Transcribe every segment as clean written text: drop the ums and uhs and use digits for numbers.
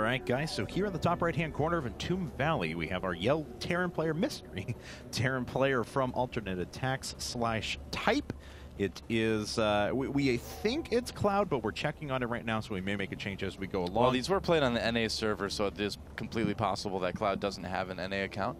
right, guys, so here in the top right-hand corner of Entombed Valley, we have our Yell Terran player mystery. Terran player from alternate attacks/type. It is, we think it's Cloud, but we're checking on it right now, so we may make a change as we go along. Well, these were played on the NA server, so it is completely possible that Cloud doesn't have an NA account,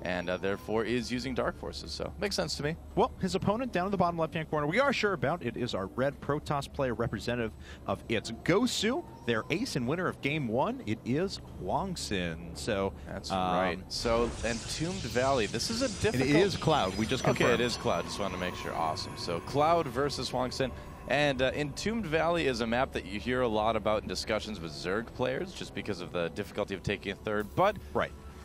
and therefore is using Dark Forces, so makes sense to me. Well, his opponent down in the bottom left-hand corner, we are sure about. It is our red Protoss player representative of its GoSu, their ace and winner of Game 1. It is Hwangsin. So that's right. So Entombed Valley, this is a difficult... It is Cloud. We just confirmed. Okay, it is Cloud. Just wanted to make sure. Awesome. So Cloud versus Hwangsin. And Entombed Valley is a map that you hear a lot about in discussions with Zerg players, just because of the difficulty of taking a third. But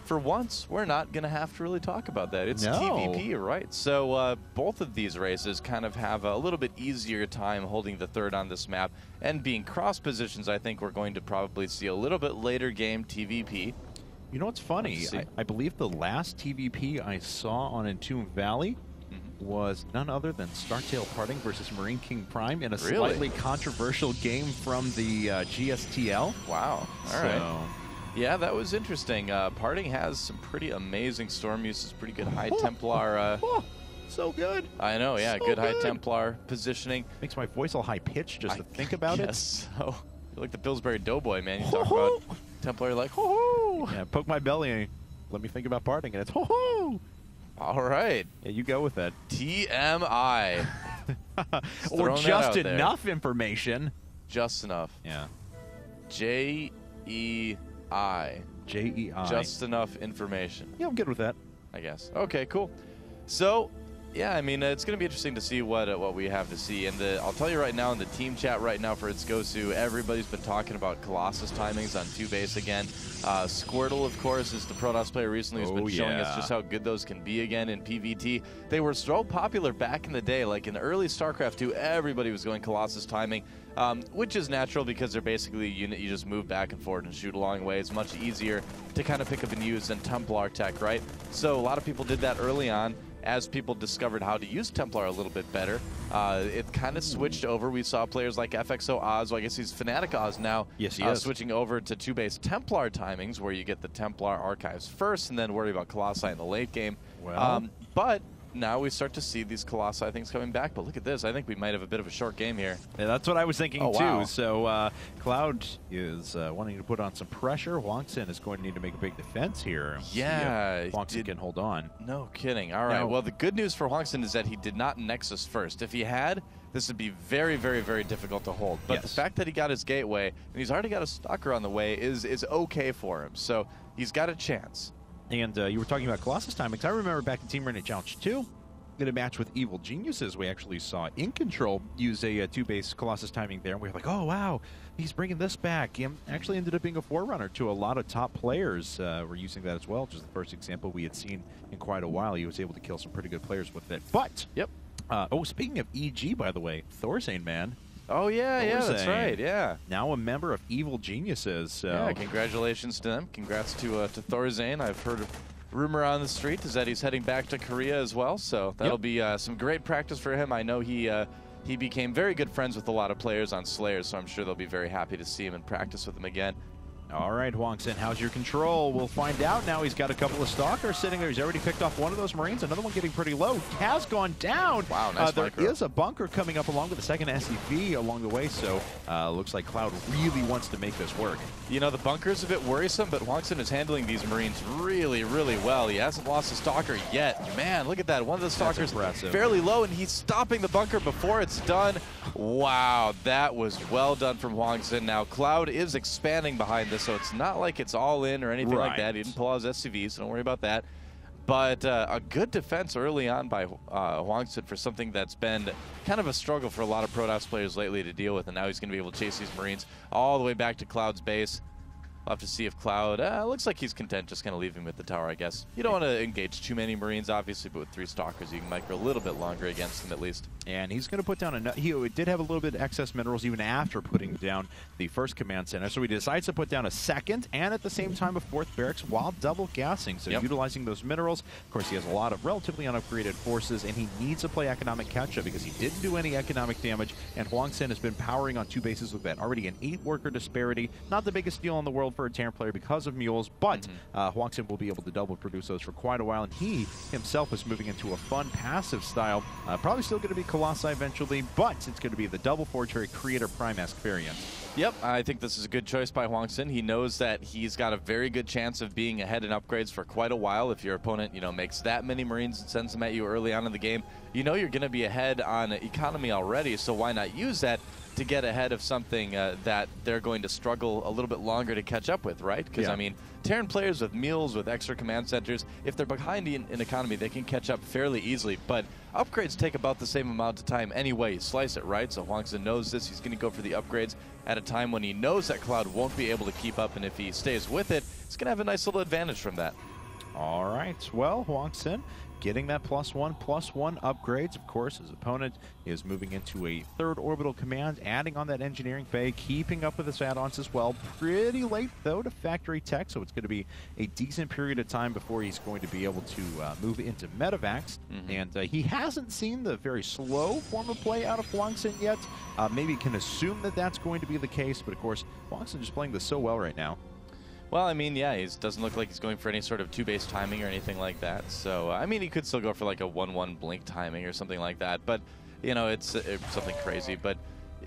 for once, we're not going to have to really talk about that. It's TVP, right? So both of these races kind of have a little bit easier time holding the third on this map. And being cross positions, I think we're going to probably see a little bit later game TVP. You know what's funny? I believe the last TVP I saw on Entombed Valley was none other than Startail Parting versus Marine King Prime in a slightly controversial game from the GSTL. Wow. All right. Yeah, that was interesting. Parting has some pretty amazing storm uses, pretty good High Templar. So good. I know, yeah, so good High Templar positioning. Makes my voice all high-pitched just to think about it. So, you're like the Pillsbury Doughboy, man. You talk about Templar, you're like, ho-ho! Yeah, poke my belly and let me think about Parting, and it's ho-ho! All right. Yeah, you go with that. TMI. Or just enough information. Just enough. Yeah. J-E-I. J-E-I. Just enough information. Yeah, I'm good with that. I guess. Okay, cool. So, yeah, I mean, it's going to be interesting to see what we have to see. And I'll tell you right now, in the team chat right now for its GoSu, everybody's been talking about Colossus timings on 2-base again. Squirtle, of course, is the Protoss player recently who's been showing us just how good those can be again in PvT. They were so popular back in the day, like in early StarCraft 2, everybody was going Colossus timing, which is natural because they're basically a unit you just move back and forth and shoot a long way. It's much easier to kind of pick up and use than Templar tech, right? So a lot of people did that early on. As people discovered how to use Templar a little bit better, it kind of switched over. We saw players like FXO Oz, well, I guess he's Fnatic Oz now, yes, he is. Switching over to 2-base Templar timings, where you get the Templar archives first and then worry about Colossi in the late game. Well. But now we start to see these Colossi things coming back. But look at this. I think we might have a bit of a short game here. Yeah, that's what I was thinking, too. Wow. So Cloud is wanting to put on some pressure. Hwangsin is going to need to make a big defense here. Yeah. Hwangsin can hold on. No kidding. All right. Well, the good news for Hwangsin is that he did not Nexus first. If he had, this would be very, very, very difficult to hold. But the fact that he got his gateway, and he's already got a Stalker on the way, is okay for him. So he's got a chance. And you were talking about Colossus timings. I remember back in Team Arena Challenge 2, in a match with Evil Geniuses, we actually saw In Control use a 2-base Colossus timing there, and we were like, oh, wow, he's bringing this back. He actually ended up being a forerunner to a lot of top players were using that as well, which is the first example we had seen in quite a while. He was able to kill some pretty good players with it. But, speaking of EG, by the way, Thorzane, man. Oh, yeah, that's right, yeah. Now a member of Evil Geniuses. So. Yeah, congratulations to them. Congrats to Thorzane. I've heard rumor on the street is that he's heading back to Korea as well, so that'll be some great practice for him. I know he became very good friends with a lot of players on Slayers, so I'm sure they'll be very happy to see him and practice with him again. All right, Hwangsin, how's your control? We'll find out now. He's got a couple of Stalkers sitting there. He's already picked off one of those Marines. Another one getting pretty low. Has gone down. Wow, nice There is a bunker coming up along with the second SCV along the way, so looks like Cloud really wants to make this work. You know, the bunker's a bit worrisome, but Hwangsin is handling these Marines really, really well. He hasn't lost a Stalker yet. Man, look at that. One of the Stalkers fairly low, and he's stopping the bunker before it's done. Wow, that was well done from Hwangsin. Now, Cloud is expanding behind this, so it's not like it's all in or anything like that. He didn't pull out his SCV, so don't worry about that. But a good defense early on by Hwangsin for something that's been kind of a struggle for a lot of Protoss players lately to deal with, and now he's going to be able to chase these Marines all the way back to Cloud's base. We'll have to see if Cloud, looks like he's content just kind of leaving him at the tower, I guess. You don't want to engage too many Marines, obviously, but with 3 Stalkers, you can micro a little bit longer against them at least. And he's going to put down he did have a little bit of excess minerals even after putting down the first command center. So he decides to put down a second and at the same time a fourth barracks while double gassing. So utilizing those minerals. Of course, he has a lot of relatively unupgraded forces, and he needs to play economic catch-up because he didn't do any economic damage. And Hwangsin has been powering on 2 bases with that. Already an 8-worker disparity. Not the biggest deal in the world for a Terran player because of mules, but Hwangsin will be able to double produce those for quite a while. And he himself is moving into a fun passive style. Probably still going to be Colossi eventually, but it's going to be the double Forgery Creator Primask variant. Yep, I think this is a good choice by Hwangsin. He knows that he's got a very good chance of being ahead in upgrades for quite a while. If your opponent, makes that many Marines and sends them at you early on in the game, you're going to be ahead on economy already, so why not use that to get ahead of something that they're going to struggle a little bit longer to catch up with, right? Because, I mean, Terran players with mules, with extra command centers, if they're behind in economy, they can catch up fairly easily, but upgrades take about the same amount of time anyway. You slice it, right? So Hwangsin knows this. He's going to go for the upgrades at a time when he knows that Cloud won't be able to keep up, and if he stays with it, he's going to have a nice little advantage from that. All right. Well, Hwangsin getting that +1/+1 upgrades. Of course, his opponent is moving into a 3rd orbital command, adding on that engineering bay, keeping up with his add-ons as well. Pretty late, though, to factory tech, so it's going to be a decent period of time before he's going to be able to move into Medivacs. And he hasn't seen the very slow form of play out of Hwangsin yet. Maybe can assume that that's going to be the case, but of course, Hwangsin is playing this so well right now. Well, I mean, yeah, he doesn't look like he's going for any sort of 2-base timing or anything like that. So, I mean, he could still go for like a 1-1 blink timing or something like that. But, it's something crazy. But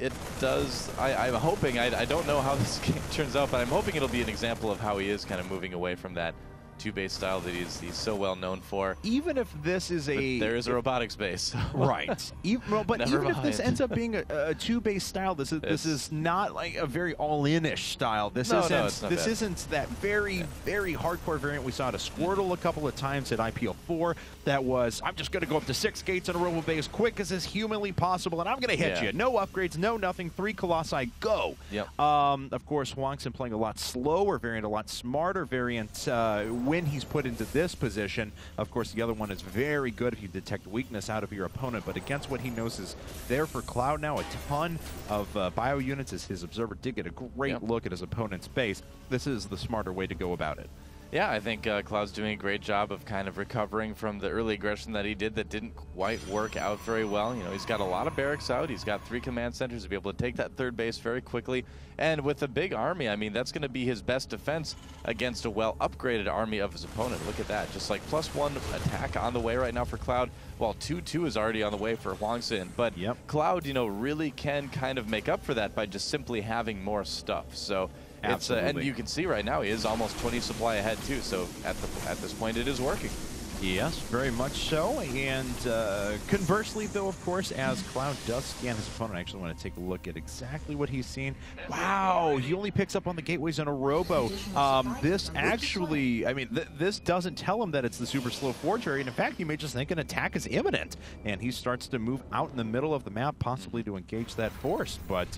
it does, I'm hoping, I don't know how this game turns out, but I'm hoping it'll be an example of how he is kind of moving away from that 2-base style that he's so well known for. Even if this is there is a robotics base, right? But even if this ends up being a 2-base style, this is not like a very all-in-ish style. This isn't that very hardcore variant we saw at a Squirtle a couple of times at IPL4. That was, I'm just going to go up to 6 gates in a robo bay as quick as is humanly possible, and I'm going to hit you. No upgrades, no nothing. 3 Colossi, go. Of course, Hwangsin playing a lot slower variant, a lot smarter variant. When he's put into this position, of course, the other one is very good if you detect weakness out of your opponent, but against what he knows is there for Cloud now, a ton of bio units, as his observer did get a great look at his opponent's base. This is the smarter way to go about it. Yeah, I think Cloud's doing a great job of kind of recovering from the early aggression that he did that didn't quite work out very well. He's got a lot of barracks out. He's got 3 command centers to be able to take that 3rd base very quickly. And with a big army, I mean, that's going to be his best defense against a well-upgraded army of his opponent. Look at that. Just like +1 attack on the way right now for Cloud, while 2/2 is already on the way for Hwangsin. But Cloud, really can kind of make up for that by just simply having more stuff. So and you can see right now he is almost 20 supply ahead too. So at this point, it is working. Yes, very much so. And conversely, though, of course, as Cloud does scan his opponent, I actually want to take a look at exactly what he's seen. Wow, he only picks up on the gateways in a robo. This actually, I mean, this doesn't tell him that it's the super slow Forgery. And in fact, you may just think an attack is imminent. And he starts to move out in the middle of the map, possibly to engage that force. But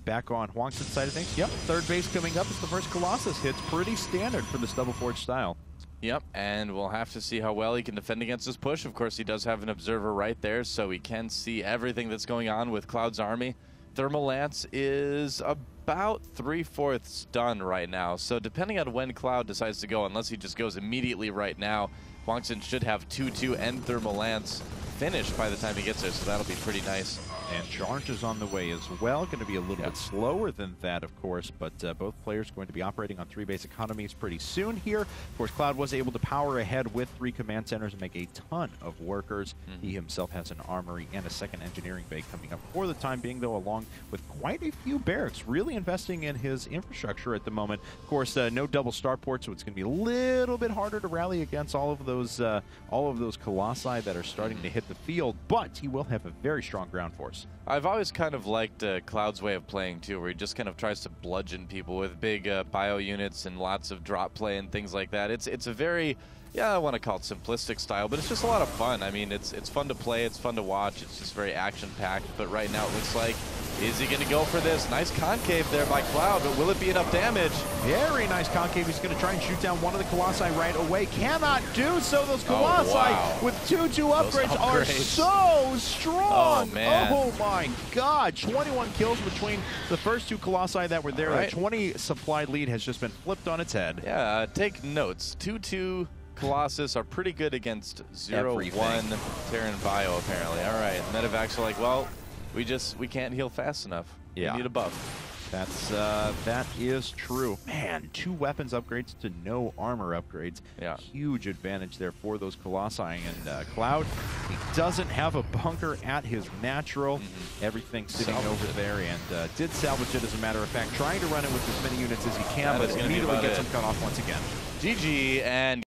back on Hwangsin's side of things, 3rd base coming up as the first Colossus hits. Pretty standard for this double forge style. Yep, and we'll have to see how well he can defend against this push. Of course, he does have an observer right there, so he can see everything that's going on with Cloud's army. Thermal Lance is about 3/4 done right now, so depending on when Cloud decides to go, unless he just goes immediately right now, Hwangsin should have 2/2 and Thermal Lance finished by the time he gets there, so that'll be pretty nice. And Charge is on the way as well. Going to be a little bit slower than that, of course, but both players going to be operating on 3 base economies pretty soon here. Of course, Cloud was able to power ahead with 3 command centers and make a ton of workers. He himself has an armory and a 2nd engineering bay coming up for the time being, though, along with quite a few barracks, really investing in his infrastructure at the moment. Of course, no double starport, so it's going to be a little bit harder to rally against all of those Colossi that are starting to hit the field, but he will have a very strong ground force. I've always kind of liked Cloud's way of playing, too, where he just kind of tries to bludgeon people with big bio units and lots of drop play and things like that. It's a very, I want to call it simplistic style, but it's just a lot of fun. I mean, it's fun to play, it's fun to watch, it's just very action-packed, but right now it looks like Is he going to go for this? Nice concave there by Cloud, but will it be enough damage? Very nice concave. He's going to try and shoot down one of the Colossi right away. Cannot do so. Those Colossi with 2-2 upgrades are so strong. Oh, man. Oh, my God. 21 kills between the first two Colossi that were there. The 20 supply lead has just been flipped on its head. Yeah, take notes. 2-2 Colossus are pretty good against 0-1 Terran Bio, apparently. All right, Medivacs are like, well, we can't heal fast enough. Yeah. We need a buff. That is true. Man, 2 weapons upgrades to no armor upgrades. Yeah. Huge advantage there for those Colossi. And Cloud, he doesn't have a bunker at his natural. Everything sitting over there, and did salvage it, as a matter of fact, trying to run it with as many units as he can, but immediately gets him cut off once again. GG, and